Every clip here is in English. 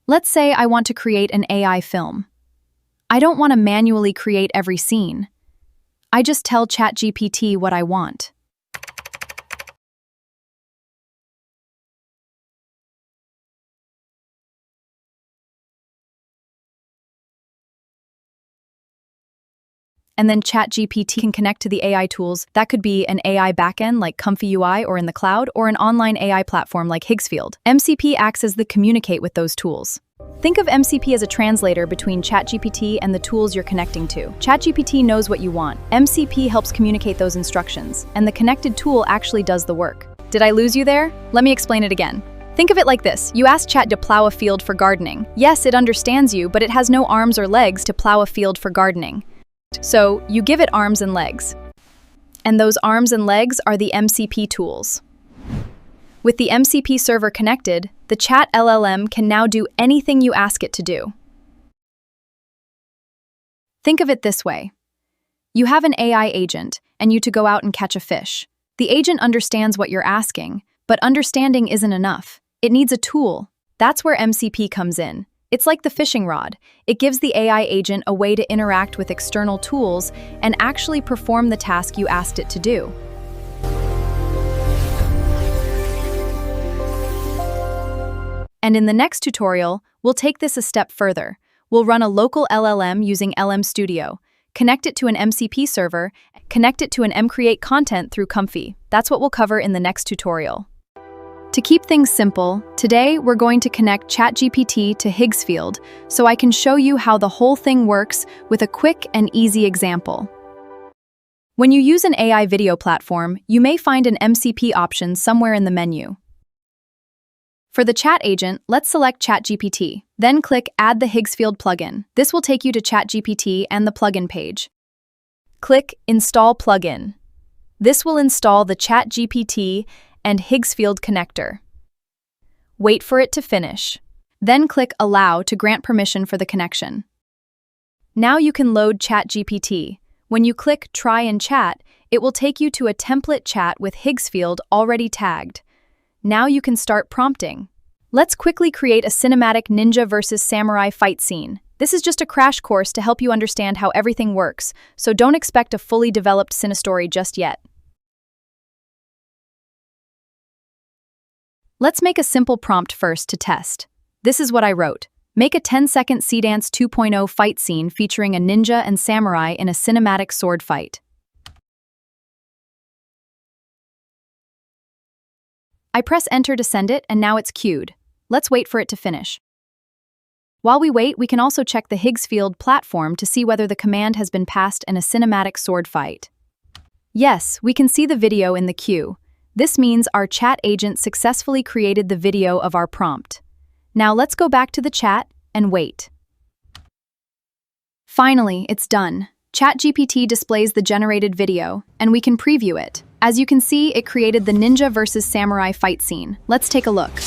Let's say I want to create an AI film. I don't want to manually create every scene. I just tell ChatGPT what I want. And then ChatGPT can connect to the AI tools. That could be an AI backend like Comfy UI or in the cloud, or an online AI platform like Higgsfield. MCP acts as the communicate with those tools. Think of MCP as a translator between ChatGPT and the tools you're connecting to. ChatGPT knows what you want. MCP helps communicate those instructions, and the connected tool actually does the work. Did I lose you there? Let me explain it again. Think of it like this. You ask Chat to plow a field for gardening. Yes, it understands you, but it has no arms or legs to plow a field for gardening. So, you give it arms and legs. And those arms and legs are the MCP tools. With the MCP server connected, the Chat LLM can now do anything you ask it to do. Think of it this way. You have an AI agent, and you to go out and catch a fish. The agent understands what you're asking, but understanding isn't enough. It needs a tool. That's where MCP comes in. It's like the fishing rod. It gives the AI agent a way to interact with external tools and actually perform the task you asked it to do. And in the next tutorial, we'll take this a step further. We'll run a local LLM using LM Studio, connect it to an MCP server, connect it to an mCreate content through Comfy. That's what we'll cover in the next tutorial. To keep things simple, today we're going to connect ChatGPT to Higgsfield so I can show you how the whole thing works with a quick and easy example. When you use an AI video platform, you may find an MCP option somewhere in the menu. For the chat agent, let's select ChatGPT, then click Add the Higgsfield plugin. This will take you to ChatGPT and the plugin page. Click Install Plugin. This will install the ChatGPT and Higgsfield connector. Wait for it to finish. Then click Allow to grant permission for the connection. Now you can load ChatGPT. When you click Try and Chat, it will take you to a template chat with Higgsfield already tagged. Now you can start prompting. Let's quickly create a cinematic ninja versus samurai fight scene. This is just a crash course to help you understand how everything works, so don't expect a fully developed cinestory just yet. Let's make a simple prompt first to test. This is what I wrote. Make a 10-second Dance 2.0 fight scene featuring a ninja and samurai in a cinematic sword fight. I press enter to send it, and now it's queued. Let's wait for it to finish. While we wait, we can also check the Higgsfield platform to see whether the command has been passed in a cinematic sword fight. Yes, we can see the video in the queue. This means our chat agent successfully created the video of our prompt. Now let's go back to the chat and wait. Finally, it's done. ChatGPT displays the generated video, and we can preview it. As you can see, it created the ninja versus samurai fight scene. Let's take a look.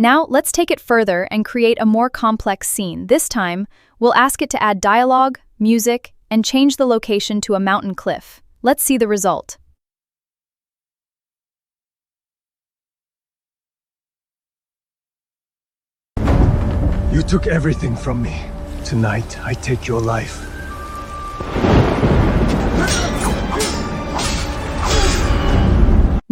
Now, let's take it further and create a more complex scene. This time, we'll ask it to add dialogue, music, and change the location to a mountain cliff. Let's see the result. You took everything from me. Tonight, I take your life.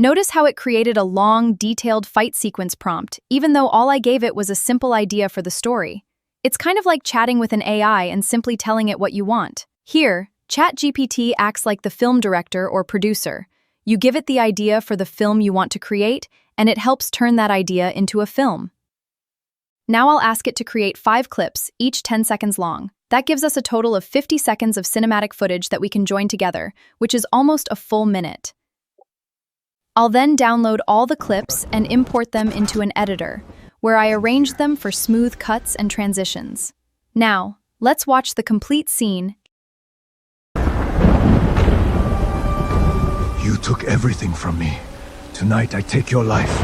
Notice how it created a long, detailed fight sequence prompt, even though all I gave it was a simple idea for the story. It's kind of like chatting with an AI and simply telling it what you want. Here, ChatGPT acts like the film director or producer. You give it the idea for the film you want to create, and it helps turn that idea into a film. Now I'll ask it to create 5 clips, each 10 seconds long. That gives us a total of 50 seconds of cinematic footage that we can join together, which is almost a full minute. I'll then download all the clips and import them into an editor, where I arrange them for smooth cuts and transitions. Now, let's watch the complete scene. You took everything from me. Tonight, I take your life.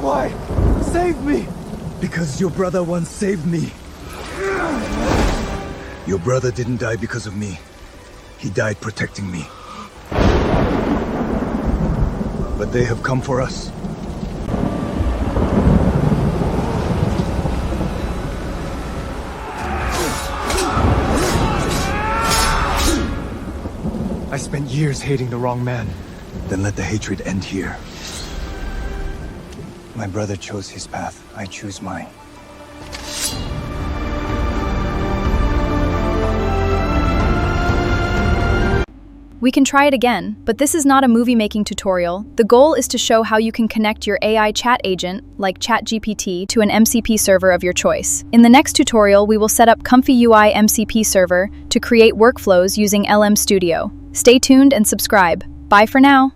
Why? Save save me? Because your brother once saved me. Your brother didn't die because of me. He died protecting me. But they have come for us. I spent years hating the wrong man. Then let the hatred end here. My brother chose his path. I choose mine. We can try it again, but this is not a movie-making tutorial. The goal is to show how you can connect your AI chat agent, like ChatGPT, to an MCP server of your choice. In the next tutorial, we will set up Comfy UI MCP server to create workflows using LM Studio. Stay tuned and subscribe. Bye for now.